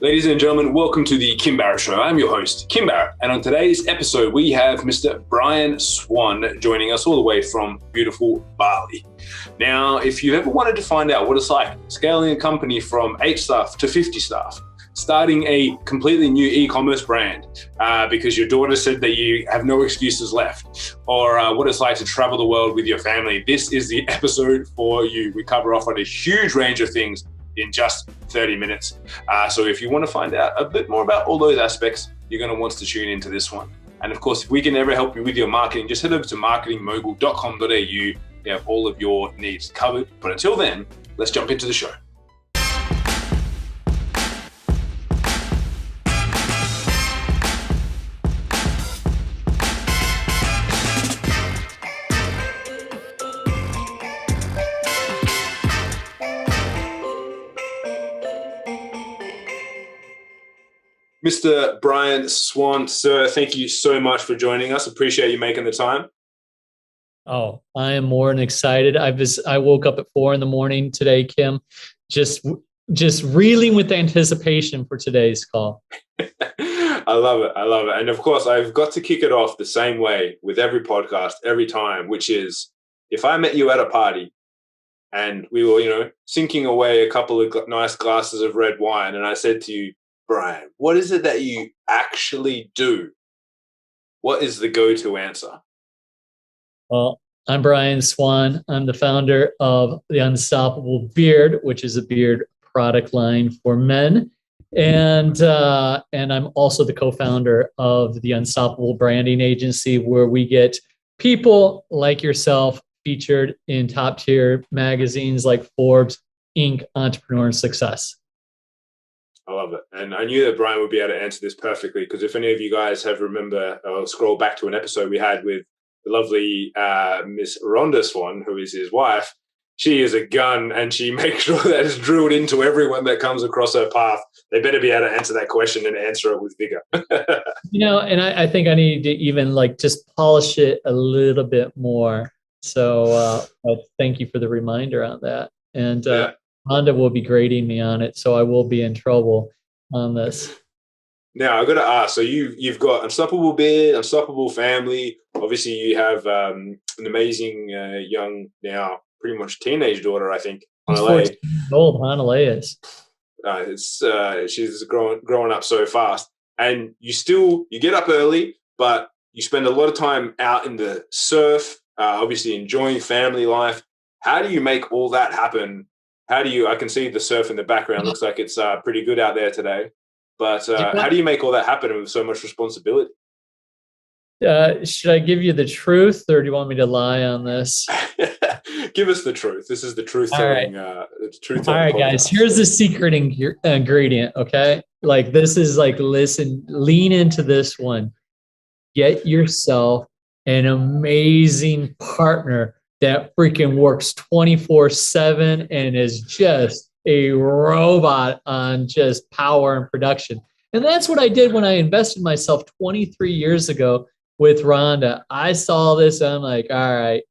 Ladies and gentlemen, welcome to the Kim Barrett Show. I'm your host, Kim Barrett, and on today's episode, we have Mr. Brian Swan joining us all the way from beautiful Bali. Now, if you've ever wanted to find out what it's like scaling a company from 8 staff to 50 staff, starting a completely new e-commerce brand because your daughter said that you have no excuses left, or what it's like to travel the world with your family, this is the episode for you. We cover off on a huge range of things in just 30 minutes. So if you want to find out a bit more about all those aspects, you're going to want to tune into this one. And of course, if we can ever help you with your marketing, just head over to marketingmogul.com.au. You have all of your needs covered. But until then, let's jump into the show. Mr. Brian Swan, sir, thank you so much for joining us. Appreciate you making the time. Oh, I am more than excited. I woke up at 4 a.m. today, Kim, just reeling with anticipation for today's call. I love it. And of course, I've got to kick it off the same way with every podcast, every time, which is if I met you at a party and we were, sinking away a couple of nice glasses of red wine, and I said to you, Brian, what is it that you actually do? What is the go-to answer? Well, I'm Brian Swan. I'm the founder of the Unstoppable Beard, which is a beard product line for men. And I'm also the co-founder of the Unstoppable Branding Agency, where we get people like yourself featured in top-tier magazines like Forbes, Inc., Entrepreneur and Success. I love it. And I knew that Brian would be able to answer this perfectly, because if any of you guys have scroll back to an episode we had with the lovely Miss Rhonda Swan, who is his wife, she is a gun and she makes sure that it's drilled into everyone that comes across her path. They better be able to answer that question and answer it with vigor. And I think I need to even just polish it a little bit more. So thank you for the reminder on that. And Rhonda will be grading me on it, so I will be in trouble on this. Now, I've got to ask, so you've got Unstoppable Beard, Unstoppable Family. Obviously, you have an amazing young, now pretty much teenage daughter, I think, Hanalei. 14 years old, Hanalei is. She's growing up so fast. And you get up early, but you spend a lot of time out in the surf, obviously enjoying family life. How do you make all that happen? I can see the surf in the background. Looks like it's pretty good out there today. But how do you make all that happen with so much responsibility? Should I give you the truth, or do you want me to lie on this? Give us the truth. This is the truth-telling. All right, guys. Here's the secret ingredient, okay? This is listen, lean into this one. Get yourself an amazing partner that freaking works 24/7 and is just a robot on just power and production. And that's what I did when I invested myself 23 years ago with Rhonda. I saw this and I'm like, all right,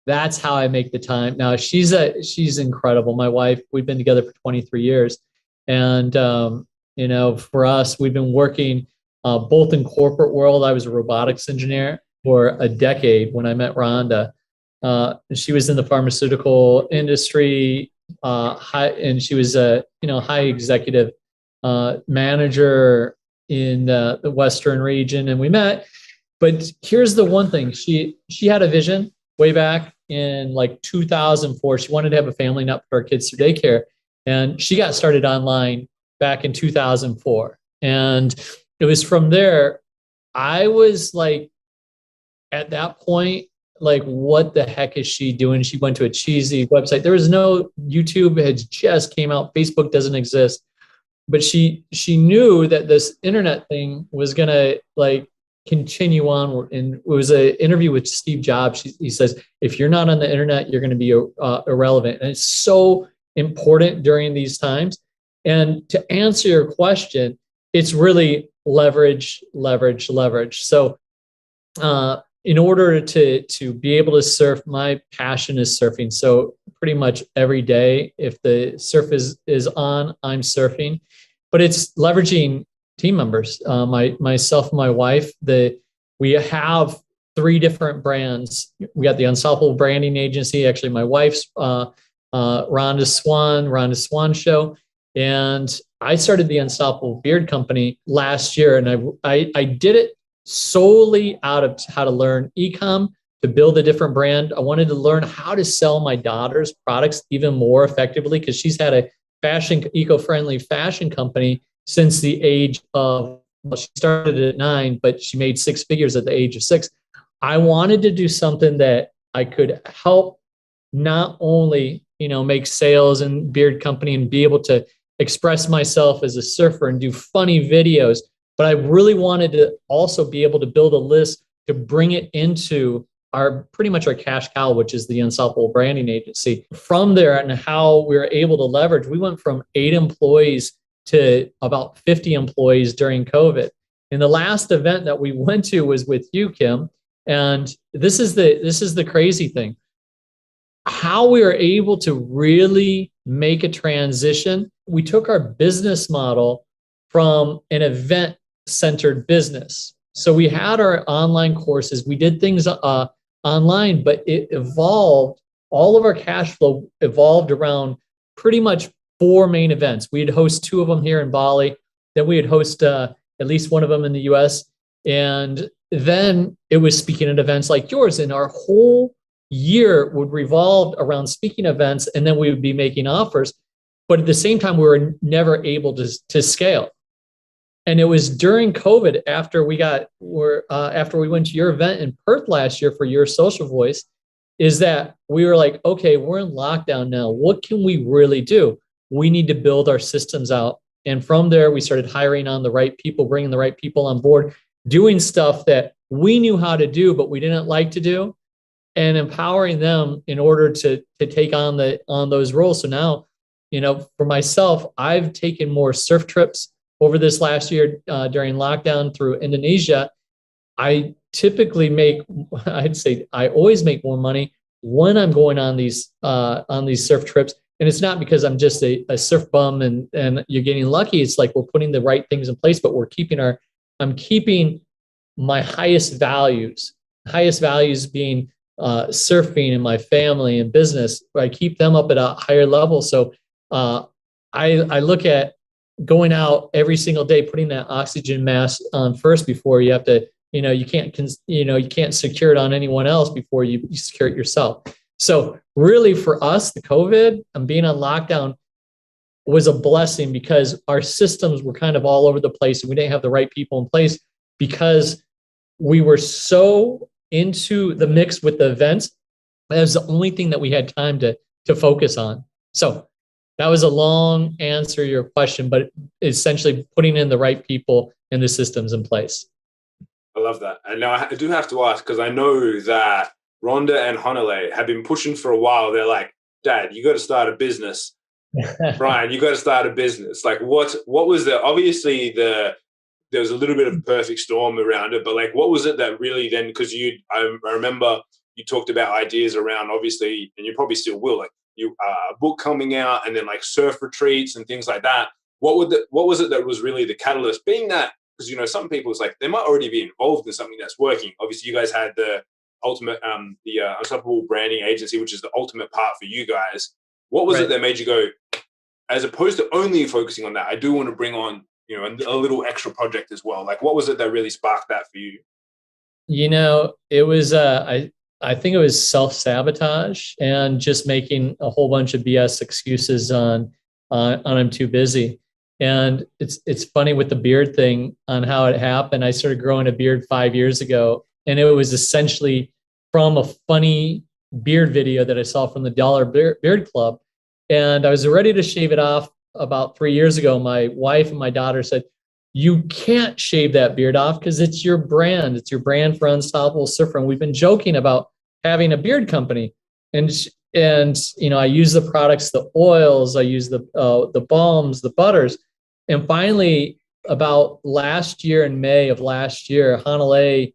that's how I make the time. Now she's incredible. My wife, we've been together for 23 years. And, for us, we've been working both in corporate world. I was a robotics engineer for a decade when I met Rhonda. She was in the pharmaceutical industry, and she was a high executive manager in the Western region, and we met. But here's the one thing: she had a vision way back in 2004. She wanted to have a family, not put our kids through daycare, and she got started online back in 2004. And it was from there. I was at that point, what the heck is she doing? She went to a cheesy website. There was no YouTube, had just came out. Facebook doesn't exist. But she knew that this internet thing was going to continue on. And it was an interview with Steve Jobs. He says, if you're not on the internet, you're going to be irrelevant. And it's so important during these times. And to answer your question, it's really leverage. So in order to be able to surf, my passion is surfing. So pretty much every day, if the surf is on, I'm surfing. but it's leveraging team members. Myself and my wife, we have 3 different brands. We got the Unstoppable Branding Agency. Actually, my wife's Rhonda Swan Show. And I started the Unstoppable Beard Company last year. And I did it solely out of how to learn e-com, to build a different brand. I wanted to learn how to sell my daughter's products even more effectively, because she's had a eco-friendly fashion company since the age of, well, she started at 9, but she made 6 figures at the age of 6. I wanted to do something that I could help not only, make sales and beard company and be able to express myself as a surfer and do funny videos, but I really wanted to also be able to build a list to bring it into pretty much our cash cow, which is the Unstoppable Branding Agency. From there, and how we were able to leverage, we went from 8 employees to about 50 employees during COVID. And the last event that we went to was with you, Kim. And this is the crazy thing. How we were able to really make a transition. We took our business model from an event-centered business. So we had our online courses. We did things online, but it evolved. All of our cash flow evolved around pretty much 4 main events. We'd host 2 of them here in Bali. Then we'd host at least one of them in the US. And then it was speaking at events like yours. And our whole year would revolve around speaking events. And then we would be making offers. But at the same time, we were never able to scale. And it was during COVID, after we went to your event in Perth last year for your social voice, is that we were like, okay, we're in lockdown now. What can we really do? We need to build our systems out. And from there, we started hiring on the right people, bringing the right people on board, doing stuff that we knew how to do, but we didn't like to do, and empowering them in order to take on those roles. So now, for myself, I've taken more surf trips over this last year during lockdown through Indonesia. I always make more money when I'm going on these surf trips. And it's not because I'm just a surf bum and you're getting lucky. It's like we're putting the right things in place, but I'm keeping my highest values being surfing and my family and business. I keep them up at a higher level. So I look at going out every single day, putting that oxygen mask on first before you have to, you can't secure it on anyone else before you secure it yourself. So really for us, the COVID and being on lockdown was a blessing, because our systems were kind of all over the place and we didn't have the right people in place, because we were so into the mix with the events. That was the only thing that we had time to focus on. So that was a long answer to your question, but essentially putting in the right people and the systems in place. I love that. And now I do have to ask, because I know that Rhonda and Hanale have been pushing for a while. They're like, Dad, you got to start a business. Brian, you got to start a business. Like what was obviously there was a little bit of a perfect storm around it, but like, what was it that really then, because I remember you talked about ideas around, obviously, and you probably still will, like a book coming out and then like surf retreats and things like that. What was it that was really the catalyst? Being that, because, some people, it's like, they might already be involved in something that's working. Obviously, you guys had the ultimate, the Unstoppable Branding Agency, which is the ultimate part for you guys. What was it that made you go, as opposed to only focusing on that, I do want to bring on, a little extra project as well? Like, what was it that really sparked that for you? It was, I think it was self-sabotage and just making a whole bunch of BS excuses on I'm too busy. And it's funny with the beard thing on how it happened. I started growing a beard 5 years ago, and it was essentially from a funny beard video that I saw from the Dollar Beard Club. And I was ready to shave it off about 3 years ago. My wife and my daughter said, you can't shave that beard off because it's your brand. It's your brand for Unstoppable Surfer. And we've been joking about having a beard company. And I use the products, the oils, I use the balms, the butters. And finally, about last year, in May of last year, Hanale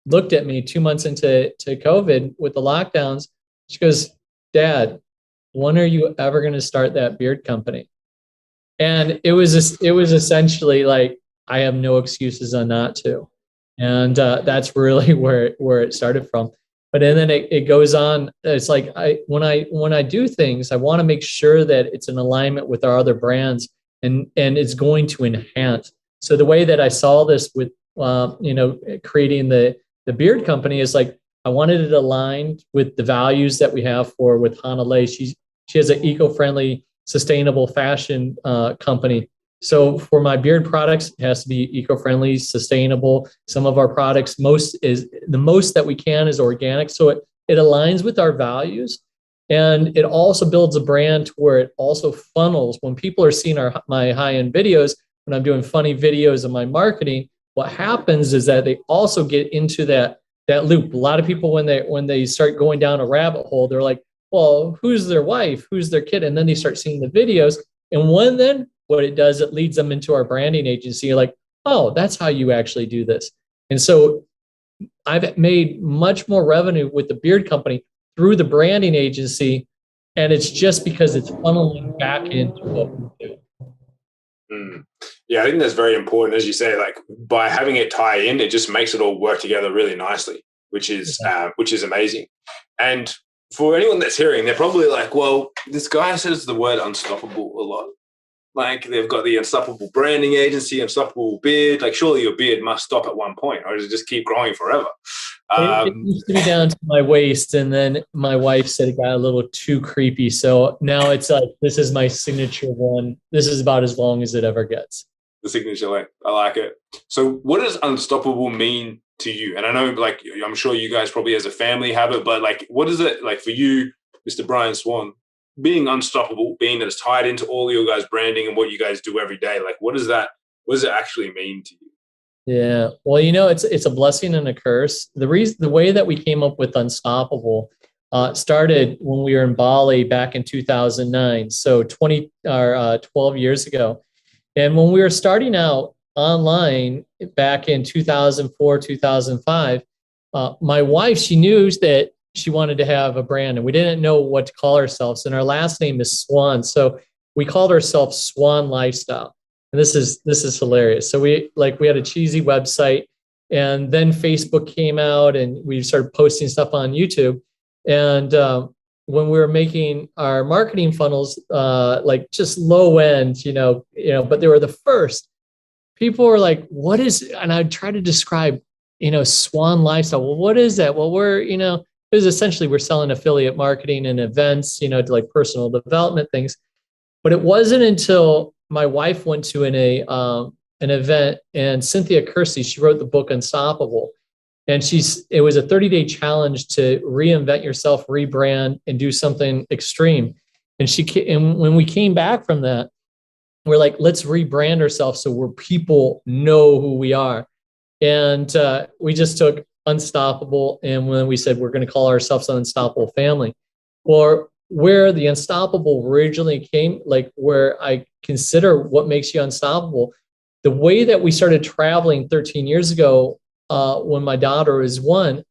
looked at me 2 months into COVID with the lockdowns. She goes, Dad, when are you ever going to start that beard company? And it was essentially like, I have no excuses on not to. And that's really where it started from. But and then it goes on. It's like when I do things, I want to make sure that it's in alignment with our other brands, and it's going to enhance. So the way that I saw this with creating the beard company is like, I wanted it aligned with the values that we have for with Hana Lei. She has an eco-friendly, sustainable fashion company. So for my beard products, it has to be eco-friendly, sustainable. Some of our products, the most that we can is organic. So it aligns with our values. And it also builds a brand to where it also funnels. When people are seeing my high-end videos, when I'm doing funny videos of my marketing, what happens is that they also get into that loop. A lot of people, when they start going down a rabbit hole, they're like, well, who's their wife? Who's their kid? And then they start seeing the videos. And then what it does, it leads them into our branding agency. You're like, oh, that's how you actually do this. And so I've made much more revenue with the beard company through the branding agency. And it's just because it's funneling back into what we do. Mm. Yeah, I think that's very important. As you say, like by having it tie in, it just makes it all work together really nicely, which is amazing. And for anyone that's hearing, they're probably like, well, this guy says the word unstoppable a lot. Like they've got the unstoppable branding agency, unstoppable beard. Like surely your beard must stop at one point, or does it just keep growing forever? It used to be down to my waist, and then my wife said it got a little too creepy. So now it's like, this is my signature one. This is about as long as it ever gets. The signature, like, I like it. So what does unstoppable mean to you? And I know, like, I'm sure you guys probably as a family have it, but like, what is it like for you, Mr. Brian Swan, being unstoppable, being that it's tied into all your guys' branding and what you guys do every day? Like, what does it actually mean to you? Yeah. Well, it's a blessing and a curse. The way that we came up with Unstoppable started when we were in Bali back in 2009. So 12 years ago. And when we were starting out online back in 2004, 2005, my wife, she knew that she wanted to have a brand, and we didn't know what to call ourselves. And our last name is Swan. So we called ourselves Swan Lifestyle. And this is hilarious. So we had a cheesy website, and then Facebook came out, and we started posting stuff on YouTube. And when we were making our marketing funnels, like just low end, but they were the first. People were like, "What is?" And I try to describe, Swan Lifestyle. Well, what is that? Well, it was essentially we're selling affiliate marketing and events, to like personal development things. But it wasn't until my wife went to an event, and Cynthia Kersey, she wrote the book Unstoppable. And it was a 30-day challenge to reinvent yourself, rebrand, and do something extreme. And when we came back from that, we're like, let's rebrand ourselves so where people know who we are. And we just took Unstoppable, and when we said we're going to call ourselves an Unstoppable Family, or where the Unstoppable originally came, like where I consider what makes you unstoppable, the way that we started traveling 13 years ago, when my daughter was 1,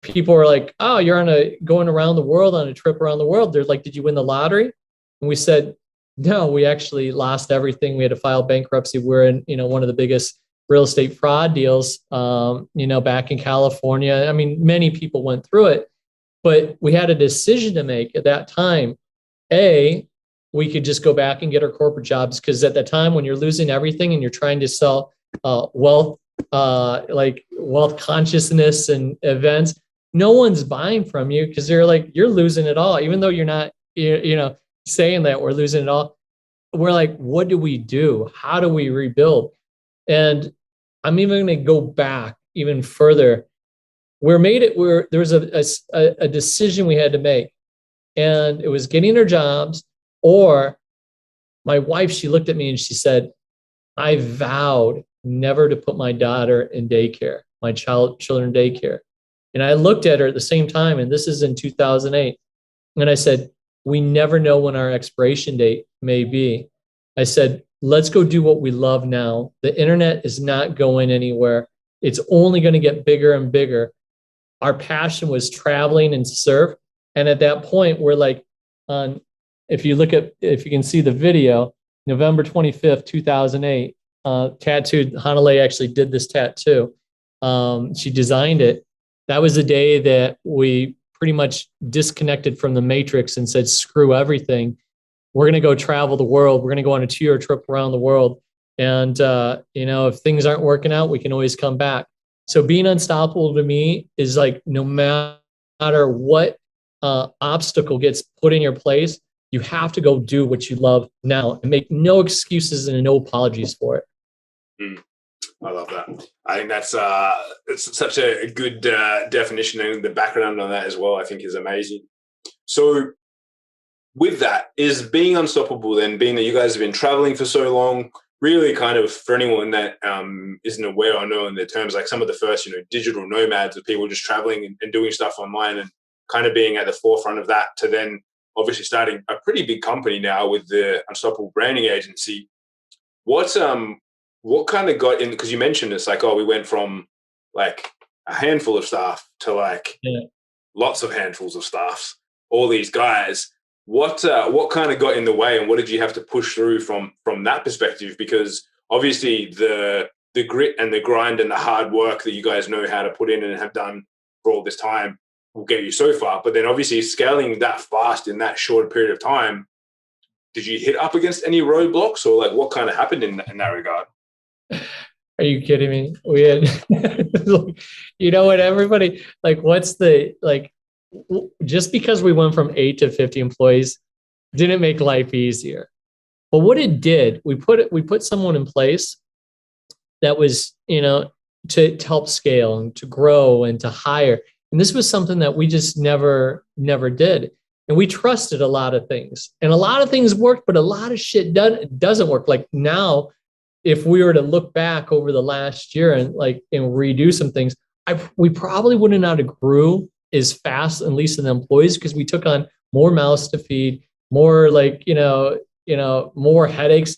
people were like, "Oh, you're going around the world on a trip around the world." They're like, "Did you win the lottery?" And we said, "No, we actually lost everything. We had to file bankruptcy. We're in, one of the biggest real estate fraud deals, back in California." I mean, many people went through it, but we had a decision to make at that time. We could just go back and get our corporate jobs, because at that time, when you're losing everything and you're trying to sell wealth, like wealth consciousness and events, no one's buying from you, because they're like, you're losing it all, even though you're not, saying that we're losing it all. We're like, what do we do? How do we rebuild? And I'm even going to go back even further. There was a decision we had to make, and it was getting our jobs, or my wife, she looked at me and she said, "I vowed never to put my daughter in daycare, my children daycare." And I looked at her at the same time, and this is in 2008. And I said, "We never know when our expiration date may be." I said, "Let's go do what we love now. The internet is not going anywhere. It's only going to get bigger and bigger." Our passion was traveling and surf. And at that point, we're like, if you can see the video, November 25th, 2008, tattooed. Hanalei actually did this tattoo. She designed it. That was the day that we pretty much disconnected from the matrix and said, screw everything. We're going to go travel the world. We're going to go on a 2-year trip around the world. And, if things aren't working out, we can always come back. So being unstoppable to me is like, no matter what obstacle gets put in your place, you have to go do what you love now and make no excuses and no apologies for it. I love that. I think that's it's such a good definition, and the background on that as well, I think, is amazing. So with that, is being unstoppable then, being that you guys have been traveling for so long, really kind of, for anyone that isn't aware or know in the terms, like some of the first, digital nomads of people just traveling and doing stuff online and kind of being at the forefront of that, to then obviously starting a pretty big company now with the Unstoppable Branding Agency. What kind of got in, because you mentioned it's like, we went from like a handful of staff to like lots of handfuls of staffs, all these guys. What kind of got in the way, and what did you have to push through from that perspective? Because obviously the grit and the grind and the hard work that you guys know how to put in and have done for all this time will get you so far. But then obviously scaling that fast in that short period of time, did you hit up against any roadblocks, or like what kind of happened in that regard? Are you kidding me? We had, what everybody, like, what's the, like, just because we went from 8 to 50 employees didn't make life easier. But what it did, we put someone in place that was, to help scale and to grow and to hire. And this was something that we just never did. And we trusted a lot of things, and a lot of things worked, but a lot of shit doesn't work. Like now, if we were to look back over the last year and redo some things, we probably wouldn't have grew as fast, at least in the employees, because we took on more mouths to feed, more more headaches.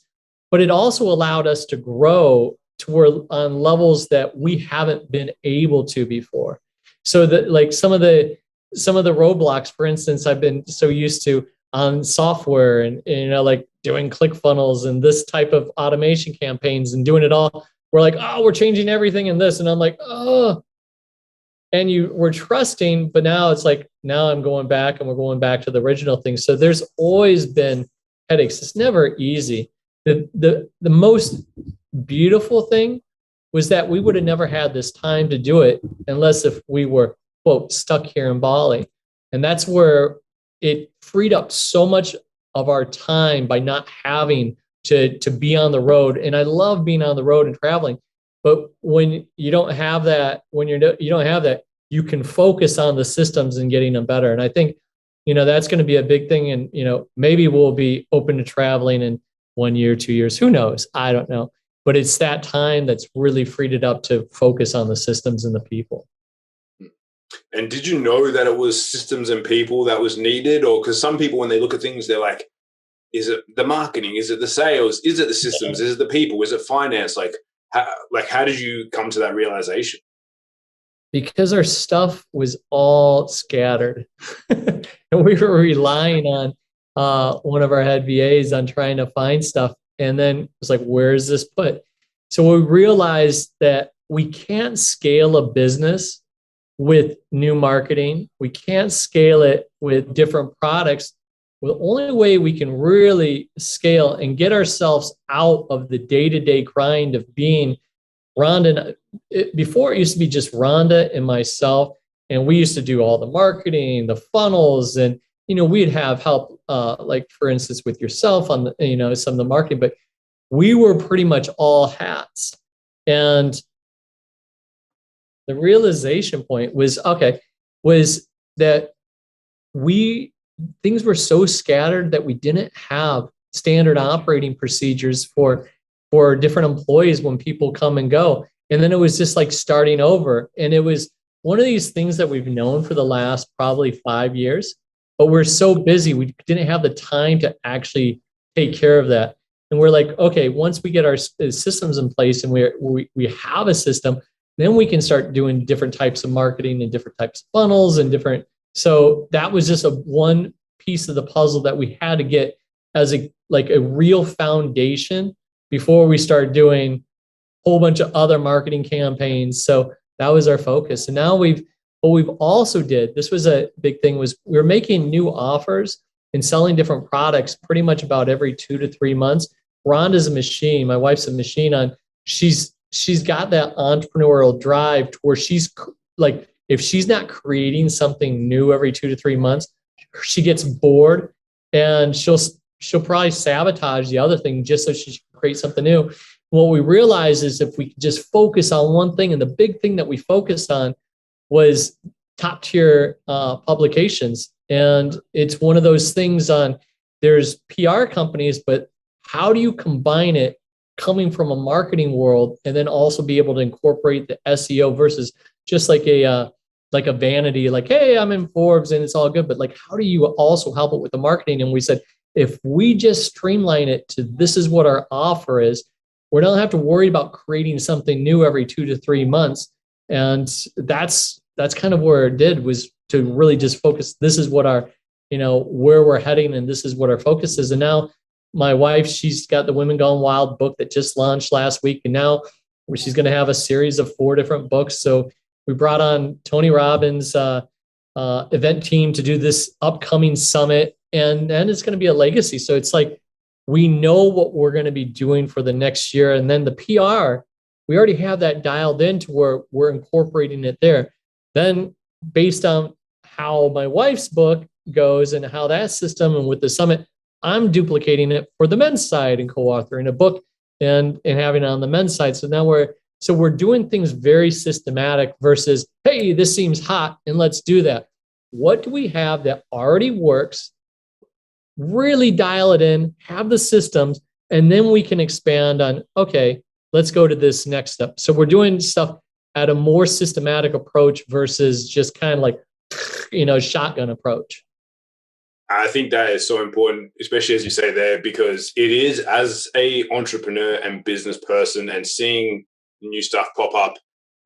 But it also allowed us to grow on levels that we haven't been able to before. So that some of the roadblocks, for instance, I've been so used to on software and doing ClickFunnels and this type of automation campaigns and doing it all. We're like, we're changing everything in this. And I'm like, and we're trusting, but now it's like, now I'm going back and we're going back to the original thing. So there's always been headaches. It's never easy. The most beautiful thing was that we would have never had this time to do it unless if we were, quote, stuck here in Bali. And that's where it freed up so much of our time by not having to be on the road. And I love being on the road and traveling. But when you don't have that, you can focus on the systems and getting them better. And I think, that's going to be a big thing. And, maybe we'll be open to traveling in 1 year, 2 years, who knows? I don't know. But it's that time that's really freed it up to focus on the systems and the people. And did you know that it was systems and people that was needed? Or because some people, when they look at things, they're like, is it the marketing? Is it the sales? Is it the systems? Is it the people? Is it finance? How did you come to that realization? Because our stuff was all scattered and we were relying on one of our head VAs on trying to find stuff. And then it was like, where is this put? So we realized that we can't scale a business with new marketing. We can't scale it with different products. The only way we can really scale and get ourselves out of the day-to-day grind of being Rhonda. Before it used to be just Rhonda and myself, and we used to do all the marketing, the funnels, and we'd have help, like for instance with yourself on the, some of the marketing, but we were pretty much all hats. And the realization point was that things were so scattered that we didn't have standard operating procedures for different employees when people come and go. And then it was just like starting over. And it was one of these things that we've known for the last probably 5 years, but we're so busy, we didn't have the time to actually take care of that. And we're like, okay, once we get our systems in place and we have a system, then we can start doing different types of marketing and different types of funnels and different. So that was just one piece of the puzzle that we had to get as a real foundation before we start doing a whole bunch of other marketing campaigns. So that was our focus. And now what we've also did, this was a big thing, was we were making new offers and selling different products pretty much about every 2 to 3 months. Rhonda's a machine. My wife's a machine on, she's got that entrepreneurial drive to where she's like, if she's not creating something new every 2 to 3 months, she gets bored and she'll probably sabotage the other thing just so she can create something new. What we realized is if we could just focus on one thing, and the big thing that we focused on was top tier publications. And it's one of those things on, there's PR companies, but how do you combine it coming from a marketing world and then also be able to incorporate the SEO versus just like a vanity, like, hey, I'm in Forbes and it's all good. But like, how do you also help it with the marketing? And we said, if we just streamline it to this is what our offer is, we don't have to worry about creating something new every 2 to 3 months. And that's kind of where it did, was to really just focus. This is what our, where we're heading, and this is what our focus is. And now my wife, she's got the Women Gone Wild book that just launched last week. And now she's going to have a series of 4 different books. So we brought on Tony Robbins' event team to do this upcoming summit. And it's going to be a legacy. So it's like, we know what we're going to be doing for the next year. And then the PR, we already have that dialed in to where we're incorporating it there. Then based on how my wife's book goes and how that system, and with the summit, I'm duplicating it for the men's side and co-authoring a book and having it on the men's side. So now we're doing things very systematic versus, hey, this seems hot and let's do that. What do we have that already works? Really dial it in, have the systems, and then we can expand on, okay, let's go to this next step. So we're doing stuff at a more systematic approach versus just kind of like, shotgun approach. I think that is so important, especially as you say there, because it is, as a entrepreneur and business person and seeing new stuff pop up,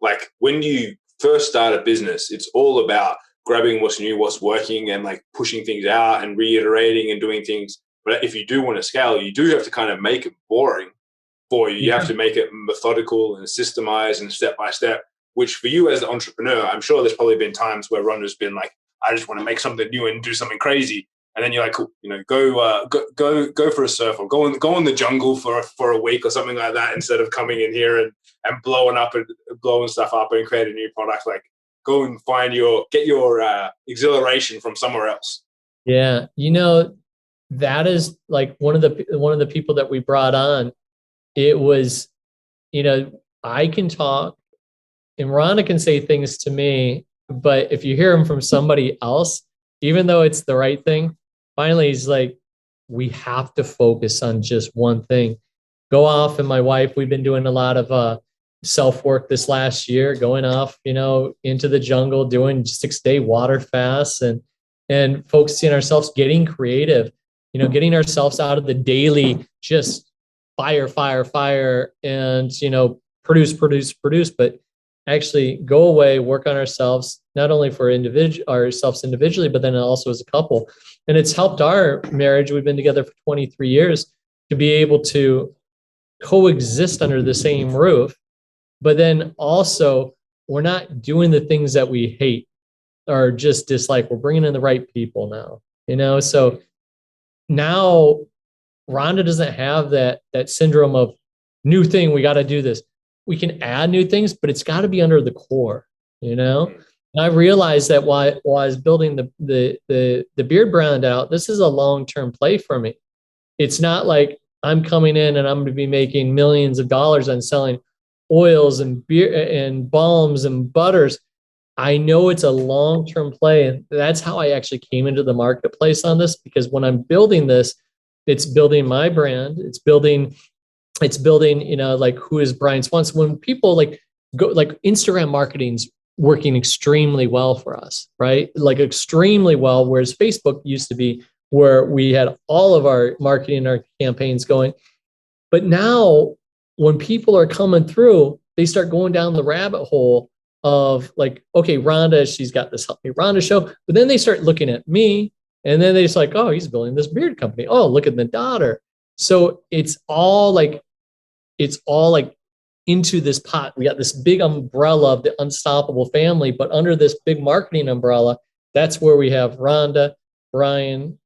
like when you first start a business, it's all about grabbing what's new, what's working, and like pushing things out and reiterating and doing things. But if you do want to scale, you do have to kind of make it boring for you. You have to make it methodical and systemized and step by step, which for you as an entrepreneur, I'm sure there's probably been times where Rhonda's been like, I just want to make something new and do something crazy. And then you're like, cool, go for a surf, or go in the jungle for a week or something like that, instead of coming in here and blowing stuff up and create a new product. Like, go and get your exhilaration from somewhere else. Yeah, that is like one of the people that we brought on. It was, I can talk, and Rhonda can say things to me, but if you hear them from somebody else, even though it's the right thing, finally he's like, we have to focus on just one thing. Go off, and my wife, we've been doing a lot of self-work this last year, going off, into the jungle, doing 6-day water fasts and focusing ourselves, getting creative, getting ourselves out of the daily just fire and, produce, but actually go away, work on ourselves, not only for ourselves individually, but then also as a couple. And it's helped our marriage. We've been together for 23 years to be able to coexist under the same roof. But then also, we're not doing the things that we hate or just dislike. We're bringing in the right people now, So now Rhonda doesn't have that syndrome of new thing. We got to do this. We can add new things, but it's got to be under the core, And I realized that while I was building the beard brand out, this is a long-term play for me. It's not like I'm coming in and I'm going to be making millions of dollars on selling oils and beer and balms and butters. I know it's a long-term play. And that's how I actually came into the marketplace on this, because when I'm building this, it's building my brand. It's building, like, who is Brian Swan? So when people go, Instagram marketing's working extremely well for us, right? Like extremely well, whereas Facebook used to be where we had all of our marketing, our campaigns going. But now when people are coming through, they start going down the rabbit hole of like, okay, Rhonda, she's got this Help Me Rhonda show. But then they start looking at me, And then they just like, oh, he's building this beard company. Oh, look at the daughter. So it's all like into this pot. We got this big umbrella of the Unstoppable family, but under this big marketing umbrella, that's where we have Rhonda, Brian,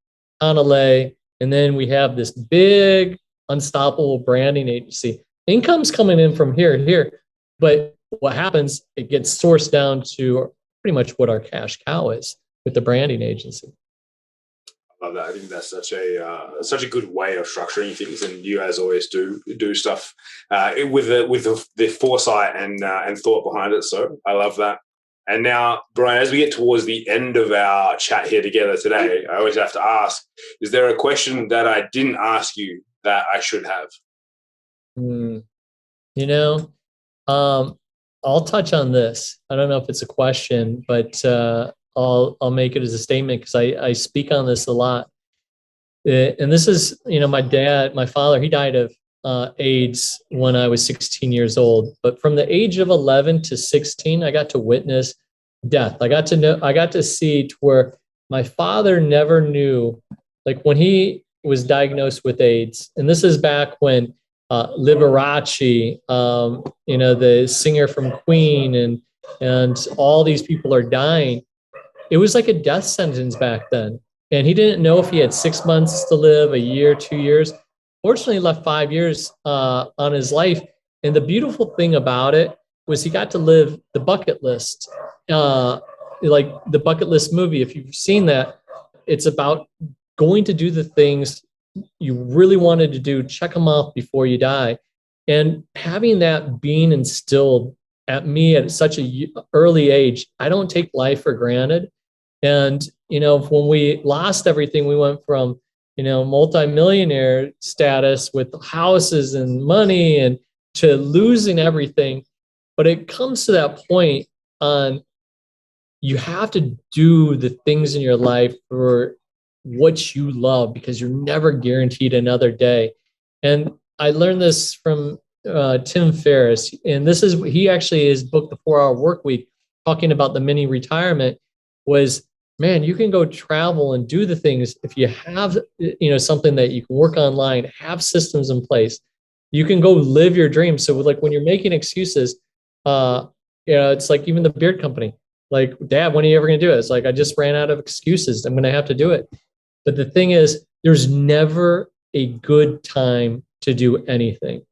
Hanalei, and then we have this big Unstoppable branding agency. Income's coming in from here, but what happens, it gets sourced down to pretty much what our cash cow is with the branding agency. Love that. I think that's such a good way of structuring things, and you guys always do stuff with the foresight and thought behind it. So I love that. And now, Brian, as we get towards the end of our chat here together today, I always have to ask: is there a question that I didn't ask you that I should have? You know, I'll touch on this. I don't know if it's a question, but I'll make it as a statement because I speak on this a lot. And this is, my father, he died of AIDS when I was 16 years old. But from the age of 11 to 16, I got to witness death. I got to see to where my father never knew, like when he was diagnosed with AIDS, and this is back when Liberace, the singer from Queen, and all these people are dying. It was like a death sentence back then. And he didn't know if he had 6 months to live, a year, 2 years. Fortunately, he left 5 years on his life. And the beautiful thing about it was he got to live the bucket list, like the bucket list movie. If you've seen that, it's about going to do the things you really wanted to do, check them off before you die. And having that being instilled at me at such an early age, I don't take life for granted. And, when we lost everything, we went from, multimillionaire status with houses and money and to losing everything. But it comes to that point on you have to do the things in your life for what you love because you're never guaranteed another day. And I learned this from Tim Ferriss. And he actually, his book, The 4-Hour Workweek, talking about the mini retirement was, man, you can go travel and do the things. If you have, something that you can work online, have systems in place, you can go live your dreams. So like when you're making excuses, it's like even the beard company, like, Dad, when are you ever going to do it? It's like, I just ran out of excuses. I'm going to have to do it. But the thing is, there's never a good time to do anything.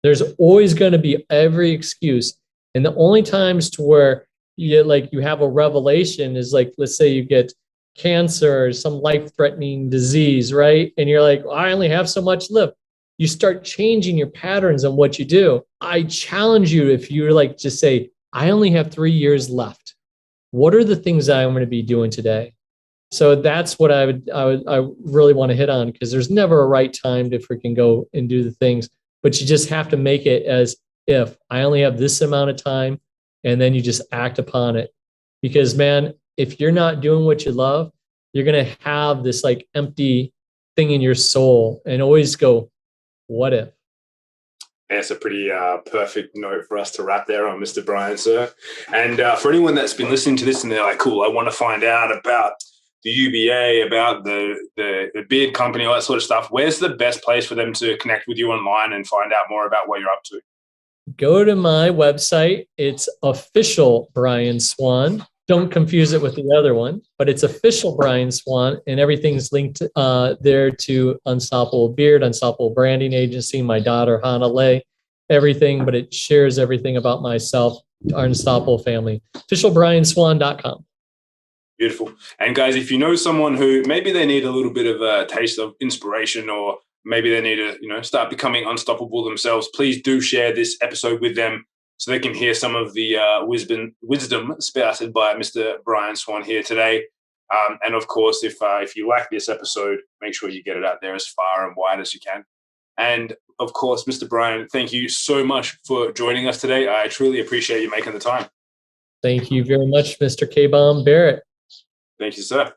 There's always going to be every excuse. And the only times to where you have a revelation is like, let's say you get cancer or some life-threatening disease, right? And you're like, I only have so much left. You start changing your patterns on what you do. I challenge you, if you're like, just say, I only have 3 years left. What are the things that I'm going to be doing today? So that's what I really want to hit on, because there's never a right time to freaking go and do the things, but you just have to make it as if I only have this amount of time, and then you just act upon it. Because, man, if you're not doing what you love, you're going to have this like empty thing in your soul and always go, what if? That's a pretty perfect note for us to wrap there on, Mr. Brian, sir. And for anyone that's been listening to this and they're like, cool, I want to find out about the UBA, about the beard company, all that sort of stuff, where's the best place for them to connect with you online and find out more about what you're up to? Go to my website. It's official Brian Swan. Don't confuse it with the other one, but it's official Brian Swan, and everything's linked there to Unstoppable Beard, Unstoppable Branding Agency, my daughter Hanalei, everything, but it shares everything about myself, our Unstoppable family. Officialbrianswan.com. Beautiful. And guys, if you know someone who maybe they need a little bit of a taste of inspiration, or maybe they need to, start becoming unstoppable themselves, please do share this episode with them so they can hear some of the wisdom spouted by Mr. Brian Swan here today. And of course, if you like this episode, make sure you get it out there as far and wide as you can. And of course, Mr. Brian, thank you so much for joining us today. I truly appreciate you making the time. Thank you very much, Mr. Kim Barrett. Thank you, sir.